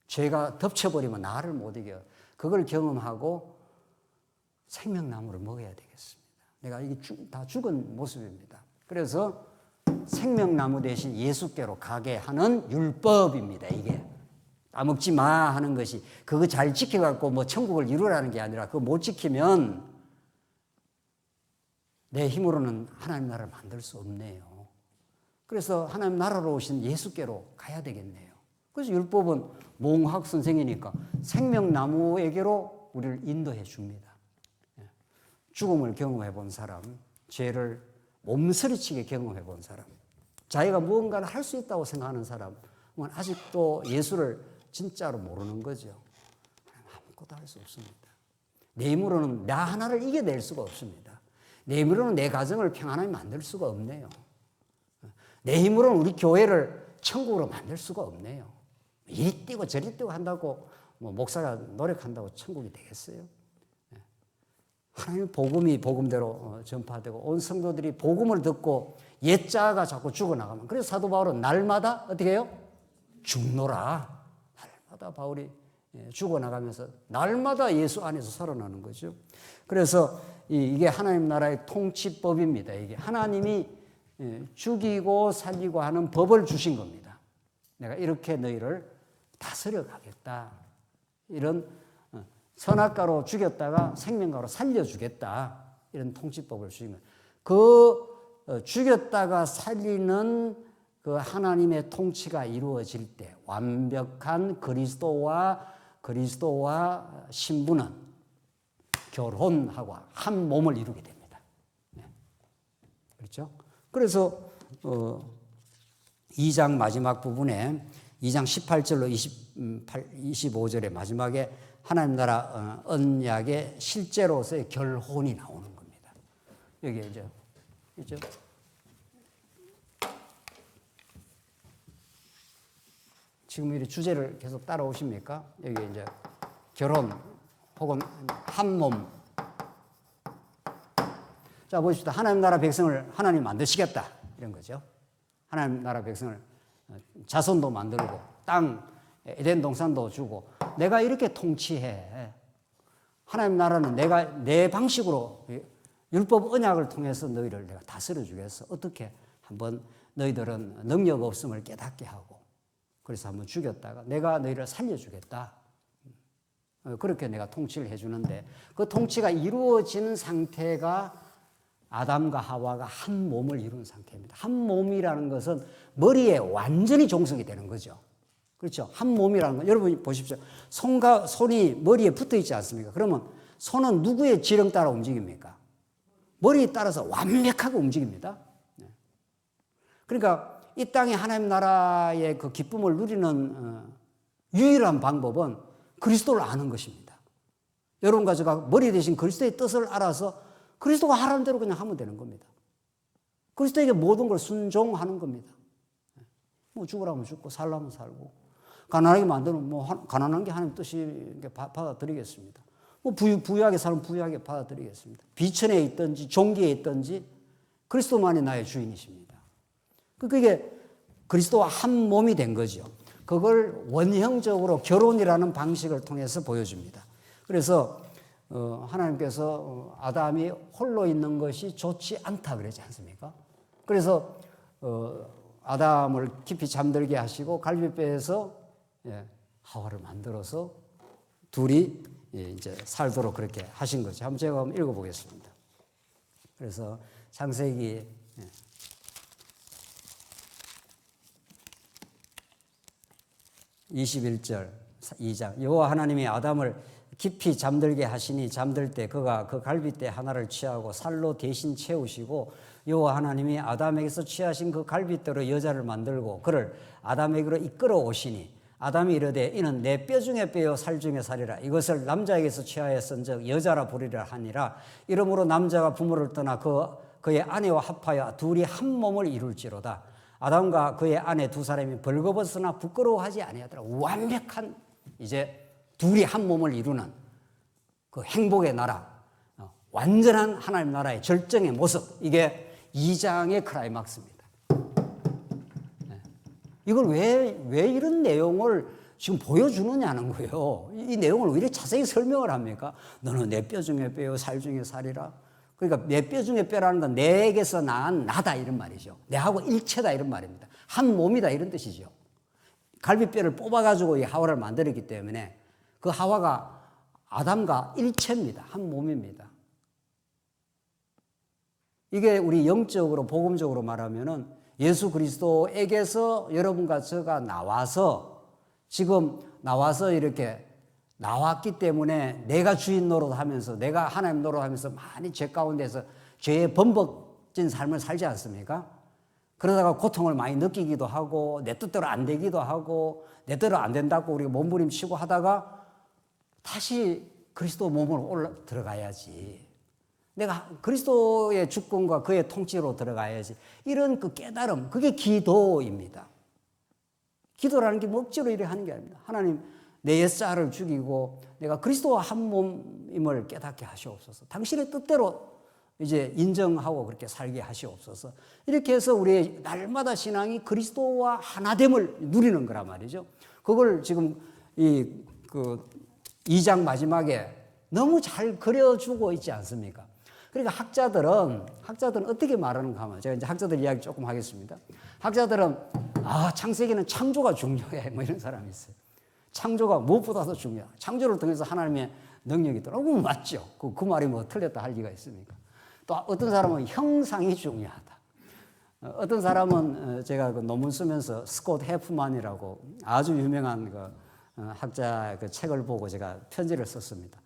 죄가 덮쳐버리면 나를 못 이겨요. 그걸 경험하고 생명나무를 먹어야 되겠습니다. 내가 이게 다 죽은 모습입니다. 그래서 생명나무 대신 예수께로 가게 하는 율법입니다. 이게 따먹지 마 하는 것이 그거 잘 지켜갖고 뭐 천국을 이루라는 게 아니라 그거 못 지키면 내 힘으로는 하나님 나라를 만들 수 없네요. 그래서 하나님 나라로 오신 예수께로 가야 되겠네요. 그래서 율법은 몽학 선생이니까 생명나무에게로 우리를 인도해 줍니다. 죽음을 경험해 본 사람, 죄를 몸서리치게 경험해 본 사람, 자기가 무언가를 할 수 있다고 생각하는 사람은 아직도 예수를 진짜로 모르는 거죠. 아무것도 할 수 없습니다. 내 힘으로는 나 하나를 이겨낼 수가 없습니다. 내 힘으로는 내 가정을 평안하게 만들 수가 없네요. 내 힘으로는 우리 교회를 천국으로 만들 수가 없네요. 이리 뛰고 저리 뛰고 한다고 뭐 목사가 노력한다고 천국이 되겠어요? 하나님의 복음이 복음대로 전파되고 온 성도들이 복음을 듣고 옛자가 자꾸 죽어나가면, 그래서 사도 바울은 날마다 어떻게 해요? 죽노라. 날마다 바울이 죽어나가면서 날마다 예수 안에서 살아나는 거죠. 그래서 이게 하나님 나라의 통치법입니다. 이게 하나님이 죽이고 살리고 하는 법을 주신 겁니다. 내가 이렇게 너희를 다스려 가겠다. 이런 선악가로 죽였다가 생명가로 살려주겠다. 이런 통치법을 주시면, 그 죽였다가 살리는 그 하나님의 통치가 이루어질 때 완벽한 그리스도와 신부는 결혼하고 한 몸을 이루게 됩니다. 그렇죠? 그래서 2장 마지막 부분에 2장 18절로 25절의 마지막에 하나님 나라 언약의 실제로서의 결혼이 나오는 겁니다. 여기 이제 그렇죠? 지금 이 주제를 계속 따라오십니까? 여기 이제 결혼 혹은 한 몸. 자, 보십시다. 하나님 나라 백성을 하나님 만드시겠다. 이런 거죠. 하나님 나라 백성을 자손도 만들고 땅 에덴 동산도 주고 내가 이렇게 통치해. 하나님 나라는 내가 내 방식으로 율법 언약을 통해서 너희를 내가 다스려 주겠어. 어떻게? 한번 너희들은 능력 없음을 깨닫게 하고, 그래서 한번 죽였다가 내가 너희를 살려주겠다. 그렇게 내가 통치를 해주는데, 그 통치가 이루어지는 상태가 아담과 하와가 한 몸을 이룬 상태입니다. 한 몸이라는 것은 머리에 완전히 종속이 되는 거죠. 그렇죠? 한 몸이라는 건, 여러분 보십시오. 손이 머리에 붙어 있지 않습니까? 그러면 손은 누구의 지령 따라 움직입니까? 머리에 따라서 완벽하게 움직입니다. 그러니까 이 땅에 하나님 나라의 그 기쁨을 누리는 유일한 방법은 그리스도를 아는 것입니다. 여러분과 제가 머리 대신 그리스도의 뜻을 알아서 그리스도가 하라는 대로 그냥 하면 되는 겁니다. 그리스도에게 모든 걸 순종하는 겁니다. 뭐 죽으라면 죽고 살라면 살고, 가난하게 만드는 뭐 가난한 게 하나님 뜻이 받아들이겠습니다. 뭐 부유하게 살면 부유하게 받아들이겠습니다. 비천에 있든지 종기에 있든지 그리스도만이 나의 주인이십니다. 그게 그리스도와 한 몸이 된 거죠. 그걸 원형적으로 결혼이라는 방식을 통해서 보여줍니다. 그래서 하나님께서 아담이 홀로 있는 것이 좋지 않다 그러지 않습니까? 그래서 아담을 깊이 잠들게 하시고 갈비뼈에서 하와를 만들어서 둘이 이제 살도록 그렇게 하신 거죠. 한번 제가 한번 읽어보겠습니다. 그래서 창세기 21절 2장, 여호와 하나님이 아담을 깊이 잠들게 하시니 잠들 때 그가 그 갈빗대 하나를 취하고 살로 대신 채우시고, 여호와 하나님이 아담에게서 취하신 그 갈빗대로 여자를 만들고 그를 아담에게로 이끌어 오시니, 아담이 이르되 이는 내 뼈 중에 뼈요 살 중에 살이라. 이것을 남자에게서 취하였은즉 여자라 부리라 하니라. 이러므로 남자가 부모를 떠나 그의 아내와 합하여 둘이 한 몸을 이룰지로다. 아담과 그의 아내 두 사람이 벌거벗으나 부끄러워하지 아니하더라. 완벽한 이제 둘이 한 몸을 이루는 그 행복의 나라, 완전한 하나님 나라의 절정의 모습, 이게 2장의 클라이막스입니다. 이걸 왜 이런 내용을 지금 보여주느냐는 거예요. 이 내용을 왜 이렇게 자세히 설명을 합니까? 너는 내 뼈 중에 뼈요 살 중에 살이라. 그러니까 내 뼈 중에 뼈라는 건 내게서 난 나다 이런 말이죠. 내하고 일체다 이런 말입니다. 한 몸이다 이런 뜻이죠. 갈비뼈를 뽑아가지고 이 하와를 만들었기 때문에 그 하와가 아담과 일체입니다. 한 몸입니다. 이게 우리 영적으로 복음적으로 말하면은 예수 그리스도에게서 여러분과 저가 지금 나와서 이렇게 나왔기 때문에 내가 주인 노릇하면서 내가 하나님 노릇하면서 많이 죄 가운데서 죄에 범벅진 삶을 살지 않습니까? 그러다가 고통을 많이 느끼기도 하고 내 뜻대로 안 되기도 하고 내 뜻대로 안 된다고 우리가 몸부림치고 하다가 다시 그리스도 몸으로 들어가야지. 내가 그리스도의 주권과 그의 통치로 들어가야지. 이런 그 깨달음, 그게 기도입니다. 기도라는 게 뭐 억지로 이래 하는 게 아닙니다. 하나님, 내 옛사를 죽이고 내가 그리스도와 한 몸임을 깨닫게 하시옵소서. 당신의 뜻대로 이제 인정하고 그렇게 살게 하시옵소서. 이렇게 해서 우리의 날마다 신앙이 그리스도와 하나됨을 누리는 거란 말이죠. 그걸 지금 이 2장 마지막에 너무 잘 그려주고 있지 않습니까? 그러니까 학자들은 어떻게 말하는가 하면, 제가 이제 학자들 이야기 조금 하겠습니다. 학자들은 창세기는 창조가 중요해, 뭐 이런 사람이 있어요. 창조가 무엇보다도 중요하다. 창조를 통해서 하나님의 능력이 있더라고. 맞죠? 그 말이 뭐 틀렸다 할 리가 있습니까? 또 어떤 사람은 형상이 중요하다. 어떤 사람은 제가 그 논문 쓰면서 스콧 해프만이라고 아주 유명한 그 학자 그 책을 보고 제가 편지를 썼습니다.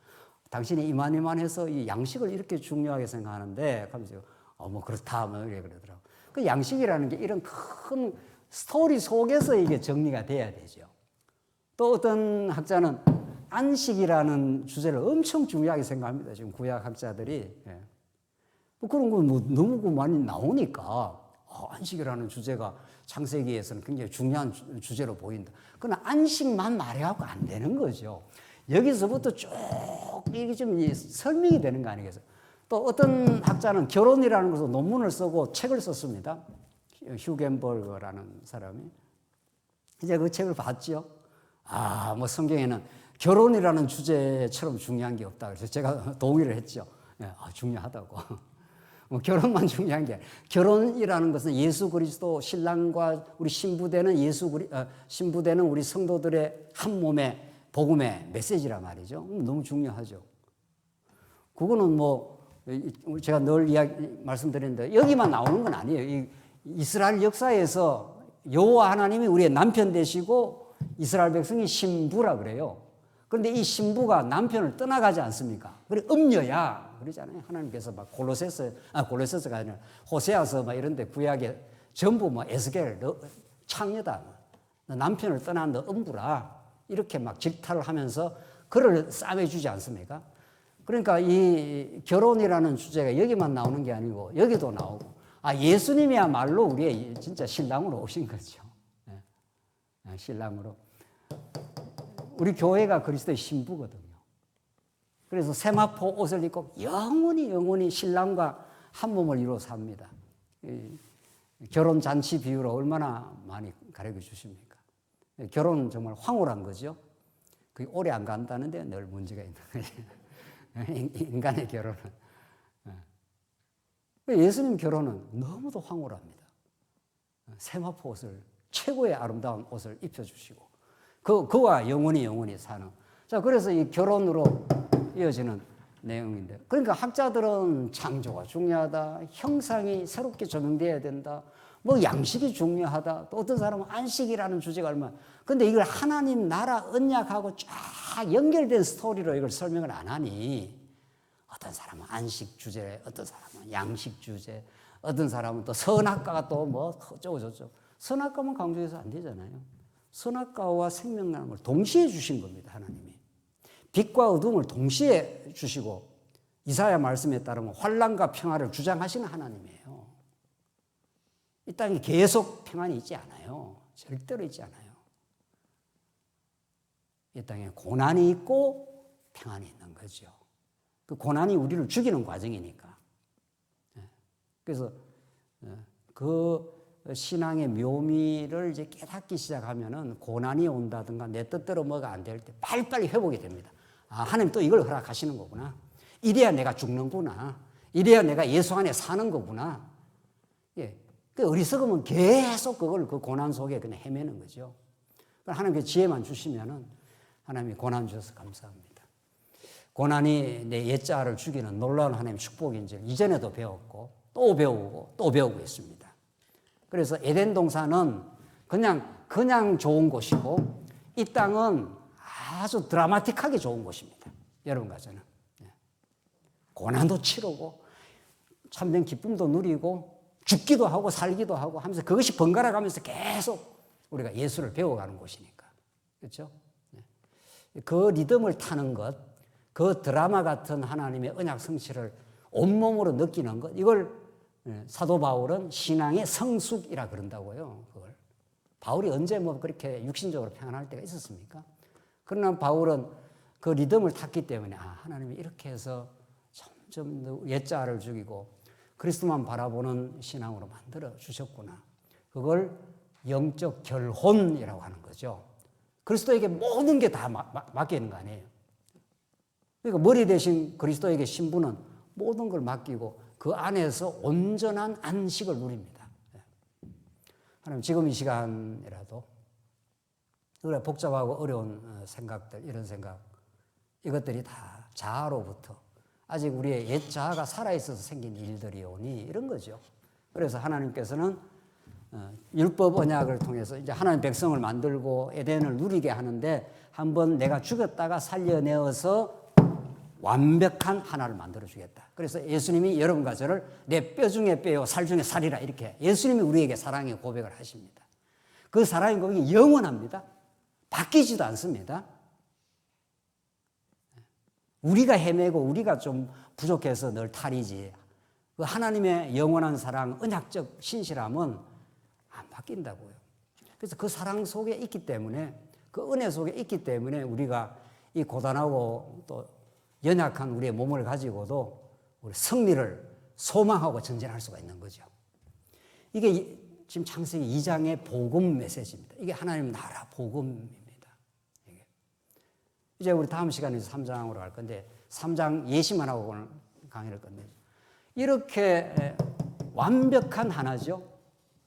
당신이 이만해서 이 양식을 이렇게 중요하게 생각하는데, 하면서 뭐 그렇다, 뭐 이래 그러더라고. 그 양식이라는 게 이런 큰 스토리 속에서 이게 정리가 돼야 되죠. 또 어떤 학자는 안식이라는 주제를 엄청 중요하게 생각합니다. 지금 구약 학자들이. 뭐 그런 거 뭐 너무 많이 나오니까 안식이라는 주제가 창세기에서는 굉장히 중요한 주제로 보인다. 그러나 안식만 말해갖고 안 되는 거죠. 여기서부터 쭉 이게 좀 설명이 되는 거 아니겠어요? 또 어떤 학자는 결혼이라는 것을 논문을 쓰고 책을 썼습니다. 휴겐버그라는 사람이. 이제 그 책을 봤죠. 뭐 성경에는 결혼이라는 주제처럼 중요한 게 없다. 그래서 제가 동의를 했죠. 중요하다고. 뭐 결혼만 중요한 게 아니라, 결혼이라는 것은 예수 그리스도 신랑과 우리 신부되는 우리 성도들의 한 몸의 복음의 메시지란 말이죠. 너무 중요하죠. 그거는 뭐 제가 늘 말씀드리는데 여기만 나오는 건 아니에요. 이 이스라엘 역사에서 여호와 하나님이 우리의 남편 되시고 이스라엘 백성이 신부라 그래요. 그런데 이 신부가 남편을 떠나가지 않습니까? 그래 음녀야 그러잖아요. 하나님께서 막 골로새서가 아니라 호세아서 막 이런데 구약에 전부 뭐 에스겔 너 창녀다. 너 남편을 떠난 너 음부라. 이렇게 막 질타를 하면서 그를 싸매주지 않습니까? 그러니까 이 결혼이라는 주제가 여기만 나오는 게 아니고 여기도 나오고, 예수님이야말로 우리의 진짜 신랑으로 오신 거죠. 신랑으로. 우리 교회가 그리스도의 신부거든요. 그래서 세마포 옷을 입고 영원히 신랑과 한 몸을 이루어 삽니다. 결혼 잔치 비유로 얼마나 많이 가르쳐 주십니까? 결혼은 정말 황홀한 거죠. 그게 오래 안 간다는데 늘 문제가 있는 거예요. 인간의 결혼은. 예수님 결혼은 너무도 황홀합니다. 세마포 옷을, 최고의 아름다운 옷을 입혀주시고 그와 영원히 사는. 자, 그래서 이 결혼으로 이어지는 내용인데, 그러니까 학자들은 창조가 중요하다, 형상이 새롭게 조명돼야 된다, 뭐 양식이 중요하다, 또 어떤 사람은 안식이라는 주제가 얼마나. 근데 이걸 하나님 나라 언약하고 쫙 연결된 스토리로 이걸 설명을 안 하니, 어떤 사람은 안식 주제, 어떤 사람은 양식 주제, 어떤 사람은 또 선악과가 또 뭐 어쩌고 저쩌고. 선악과만 강조해서 안 되잖아요. 선악과와 생명나무를 동시에 주신 겁니다, 하나님이. 빛과 어둠을 동시에 주시고, 이사야 말씀에 따르면 환난과 평화를 주장하시는 하나님이에요. 이 땅에 계속 평안이 있지 않아요. 절대로 있지 않아요. 이 땅에 고난이 있고 평안이 있는 거죠. 그 고난이 우리를 죽이는 과정이니까. 그래서 그 신앙의 묘미를 이제 깨닫기 시작하면은 고난이 온다든가 내 뜻대로 뭐가 안 될 때 빨리빨리 회복이 됩니다. 하나님 또 이걸 허락하시는 거구나. 이래야 내가 죽는구나. 이래야 내가 예수 안에 사는 거구나. 예. 그 어리석으면 계속 그 고난 속에 그냥 헤매는 거죠. 하나님께 지혜만 주시면은 하나님이 고난 주셔서 감사합니다. 고난이 내 옛자를 죽이는 놀라운 하나님의 축복인지 이전에도 배웠고 또 배우고 있습니다. 그래서 에덴 동산은 그냥 좋은 곳이고 이 땅은 아주 드라마틱하게 좋은 곳입니다. 여러분과 저는. 고난도 치르고 참된 기쁨도 누리고 죽기도 하고 살기도 하고 하면서 그것이 번갈아 가면서 계속 우리가 예수를 배워가는 곳이니까. 그렇죠? 그 리듬을 타는 것, 그 드라마 같은 하나님의 언약 성취를 온몸으로 느끼는 것, 이걸 사도 바울은 신앙의 성숙이라 그런다고요. 그걸. 바울이 언제 뭐 그렇게 육신적으로 평안할 때가 있었습니까? 그러나 바울은 그 리듬을 탔기 때문에 하나님이 이렇게 해서 점점 옛자를 죽이고 그리스도만 바라보는 신앙으로 만들어 주셨구나. 그걸 영적 결혼이라고 하는 거죠. 그리스도에게 모든 게 다 맡겨 있는 거 아니에요. 그러니까 머리 대신 그리스도에게 신부는 모든 걸 맡기고 그 안에서 온전한 안식을 누립니다. 하나님 지금 이 시간이라도 그래 복잡하고 어려운 생각들, 이런 생각, 이것들이 다 자아로부터 아직 우리의 옛 자아가 살아있어서 생긴 일들이오니 이런 거죠. 그래서 하나님께서는 율법 언약을 통해서 이제 하나님 백성을 만들고 에덴을 누리게 하는데 한번 내가 죽였다가 살려내어서 완벽한 하나를 만들어 주겠다. 그래서 예수님이 여러분과 저를 내 뼈 중에 뼈요 살 중에 살이라 이렇게 예수님이 우리에게 사랑의 고백을 하십니다. 그 사랑의 고백이 영원합니다. 바뀌지도 않습니다. 우리가 헤매고 우리가 좀 부족해서 늘 탈이지. 그 하나님의 영원한 사랑, 언약적 신실함은 안 바뀐다고요. 그래서 그 사랑 속에 있기 때문에, 그 은혜 속에 있기 때문에 우리가 이 고단하고 또 연약한 우리의 몸을 가지고도 우리 승리를 소망하고 전진할 수가 있는 거죠. 이게 지금 창세기 2장의 복음 메시지입니다. 이게 하나님 나라 복음입니다. 이제 우리 다음 시간에서 3장으로 갈 건데 3장 예시만 하고 오늘 강의를 끝내죠. 이렇게 완벽한 하나죠.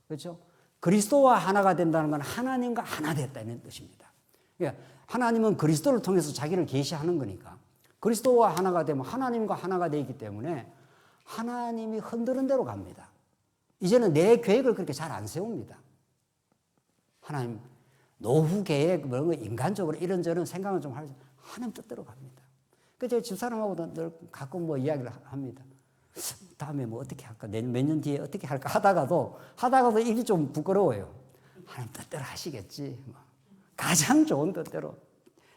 그렇죠? 그리스도와 하나가 된다는 건 하나님과 하나 됐다는 뜻입니다. 그러니까 하나님은 그리스도를 통해서 자기를 계시하는 거니까 그리스도와 하나가 되면 하나님과 하나가 되기 때문에 하나님이 흔드는 대로 갑니다. 이제는 내 계획을 그렇게 잘 안 세웁니다. 하나님 노후 계획, 뭐 인간적으로 이런저런 생각을 좀 하죠. 하나님 뜻대로 갑니다. 그래서 집사람하고도 늘 가끔 뭐 이야기를 합니다. 다음에 뭐 어떻게 할까? 몇 년 뒤에 어떻게 할까? 하다가도 이게 좀 부끄러워요. 하나님 뜻대로 하시겠지. 뭐. 가장 좋은 뜻대로.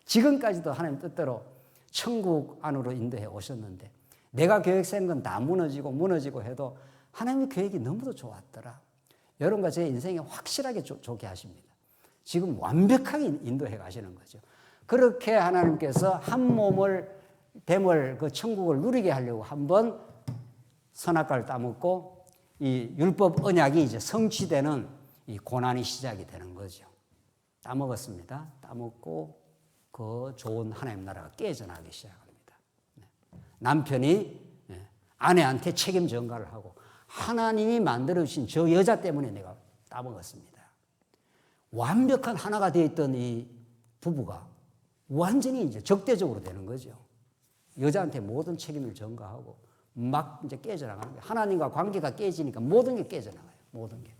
지금까지도 하나님 뜻대로 천국 안으로 인도해 오셨는데 내가 계획 센 건 다 무너지고 해도 하나님의 계획이 너무도 좋았더라. 여러분과 제 인생에 확실하게 좋게 하십니다. 지금 완벽하게 인도해 가시는 거죠. 그렇게 하나님께서 한 몸을 됨을 그 천국을 누리게 하려고 한번 선악과를 따먹고 이 율법 언약이 이제 성취되는 이 고난이 시작이 되는 거죠. 따먹었습니다. 따먹고 그 좋은 하나님 나라가 깨져나가기 시작합니다. 남편이 아내한테 책임 전가를 하고 하나님이 만들어주신 저 여자 때문에 내가 따먹었습니다. 완벽한 하나가 되어 있던 이 부부가 완전히 이제 적대적으로 되는 거죠. 여자한테 모든 책임을 전가하고 막 이제 깨져나가는 거예요. 하나님과 관계가 깨지니까 모든 게 깨져나가요. 모든 게.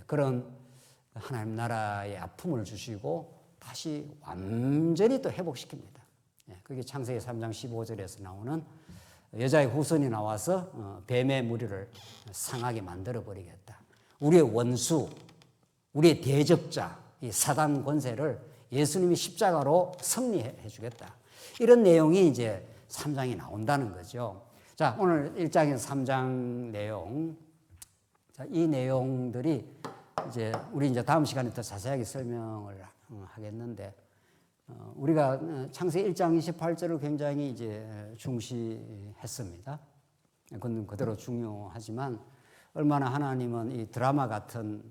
그런 하나님 나라의 아픔을 주시고 다시 완전히 또 회복시킵니다. 그게 창세기 3장 15절에서 나오는 여자의 후손이 나와서 뱀의 무리를 상하게 만들어버리겠다. 우리의 원수, 우리의 대적자, 이 사단 권세를 예수님이 십자가로 승리해 주겠다. 이런 내용이 이제 3장이 나온다는 거죠. 자, 오늘 1장에서 3장 내용. 자, 이 내용들이 이제 우리 이제 다음 시간에 더 자세하게 설명을 하겠는데, 우리가 창세기 1장 28절을 굉장히 이제 중시했습니다. 그건 그대로 중요하지만 얼마나 하나님은 이 드라마 같은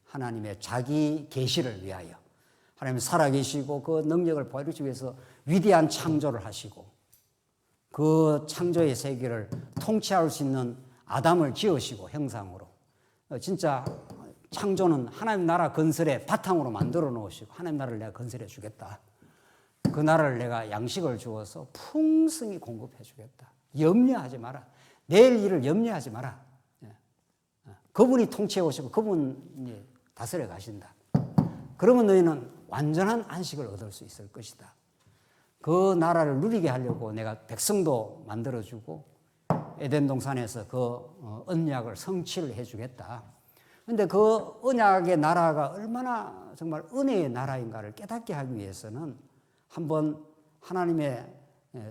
하나님의 자기 계시를 위하여 하나님이 살아계시고 그 능력을 보여주기 위해서 위대한 창조를 하시고 그 창조의 세계를 통치할 수 있는 아담을 지으시고 형상으로 진짜 창조는 하나님 나라 건설의 바탕으로 만들어 놓으시고 하나님 나라를 내가 건설해 주겠다. 그 나라를 내가 양식을 주어서 풍성히 공급해 주겠다. 염려하지 마라. 내일 일을 염려하지 마라. 그분이 통치해 오시고 그분이 다스려 가신다. 그러면 너희는 완전한 안식을 얻을 수 있을 것이다. 그 나라를 누리게 하려고 내가 백성도 만들어주고 에덴 동산에서 그 언약을 성취를 해주겠다. 근데 그 언약의 나라가 얼마나 정말 은혜의 나라인가를 깨닫게 하기 위해서는 한번 하나님의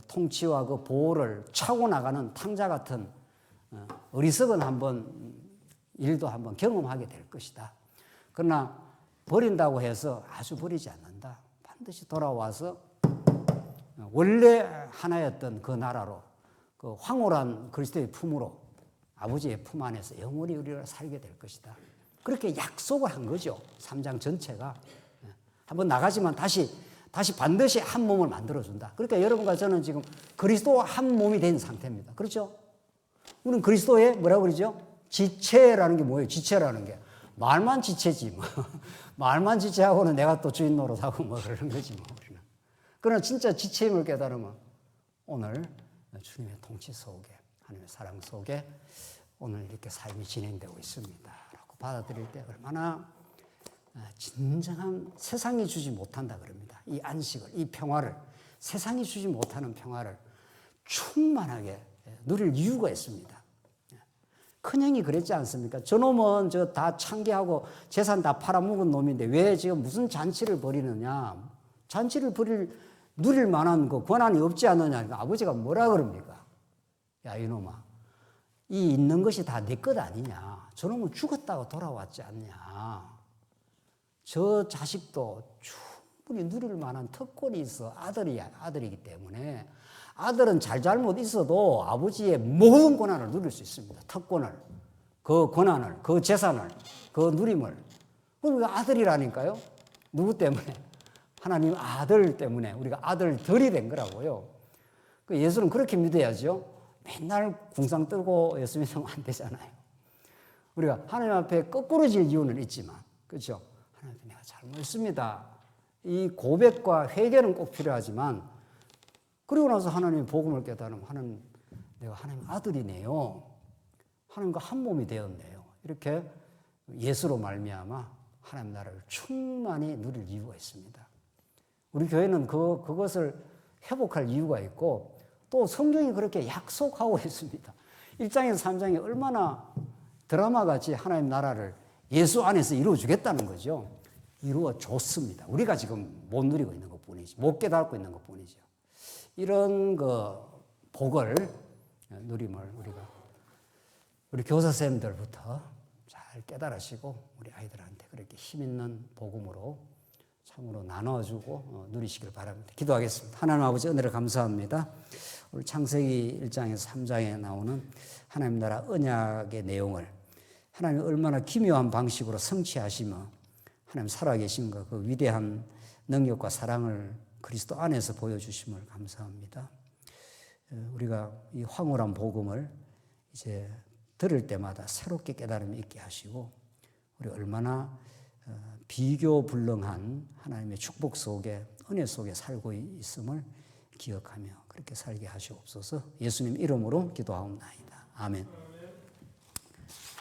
통치와 그 보호를 차고 나가는 탕자 같은 어리석은 한번 일도 한번 경험하게 될 것이다. 그러나 버린다고 해서 아주 버리지 않는다. 반드시 돌아와서 원래 하나였던 그 나라로, 그 황홀한 그리스도의 품으로, 아버지의 품 안에서 영원히 우리가 살게 될 것이다. 그렇게 약속을 한 거죠. 3장 전체가. 한번 나가지만 다시 반드시 한 몸을 만들어준다. 그러니까 여러분과 저는 지금 그리스도와 한 몸이 된 상태입니다. 그렇죠? 우리는 그리스도의 뭐라고 그러죠? 지체라는 게 뭐예요? 지체라는 게. 말만 지체지 뭐. 말만 지체하고는 내가 또 주인 노릇하고 뭐 그러는 거지 뭐. 그러나 진짜 지체임을 깨달으면 오늘 주님의 통치 속에, 하나님의 사랑 속에 오늘 이렇게 삶이 진행되고 있습니다. 라고 받아들일 때 얼마나 진정한 세상이 주지 못한다 그럽니다. 이 안식을, 이 평화를, 세상이 주지 못하는 평화를 충만하게 누릴 이유가 있습니다. 큰형이 그랬지 않습니까? 저놈은 저 다 창기하고 재산 다 팔아먹은 놈인데 왜 지금 무슨 잔치를 벌이느냐? 잔치를 누릴 만한 그 권한이 없지 않느냐? 아버지가 뭐라 그럽니까? 야, 이놈아. 이 있는 것이 다 내 것 아니냐? 저놈은 죽었다고 돌아왔지 않냐? 저 자식도 충분히 누릴 만한 특권이 있어. 아들이기 때문에. 아들은 잘잘못 있어도 아버지의 모든 권한을 누릴 수 있습니다. 특권을, 그 권한을, 그 재산을, 그 누림을. 우리가 아들이라니까요. 누구 때문에? 하나님 아들 때문에 우리가 아들들이 된 거라고요. 예수는 그렇게 믿어야죠. 맨날 궁상 뜨고 예수 믿으면 안 되잖아요. 우리가 하나님 앞에 거꾸로질 이유는 있지만, 그렇죠? 하나님 앞에 내가 잘못했습니다. 이 고백과 회개는 꼭 필요하지만, 그리고 나서 하나님의 복음을 깨달으면 내가 하나님 아들이네요. 하나님과 한 몸이 되었네요. 이렇게 예수로 말미암아 하나님 나라를 충만히 누릴 이유가 있습니다. 우리 교회는 그것을 회복할 이유가 있고 또 성경이 그렇게 약속하고 있습니다. 1장에서 3장에 얼마나 드라마같이 하나님 나라를 예수 안에서 이루어주겠다는 거죠. 이루어줬습니다. 우리가 지금 못 누리고 있는 것뿐이지, 못 깨닫고 있는 것뿐이죠. 이런 그 복을, 누림을 우리 교사 선생님들부터 잘 깨달으시고 우리 아이들한테 그렇게 힘 있는 복음으로 참으로 나눠주고 누리시길 바랍니다. 기도하겠습니다. 하나님 아버지 은혜를 감사합니다. 오늘 창세기 1장에서 3장에 나오는 하나님 나라 언약의 내용을 하나님이 얼마나 기묘한 방식으로 성취하시며 하나님 살아계심과 그 위대한 능력과 사랑을 그리스도 안에서 보여주심을 감사합니다. 우리가 이 황홀한 복음을 이제 들을 때마다 새롭게 깨달음이 있게 하시고 우리 얼마나 비교 불능한 하나님의 축복 속에 은혜 속에 살고 있음을 기억하며 그렇게 살게 하시옵소서. 예수님 이름으로 기도하옵나이다. 아멘.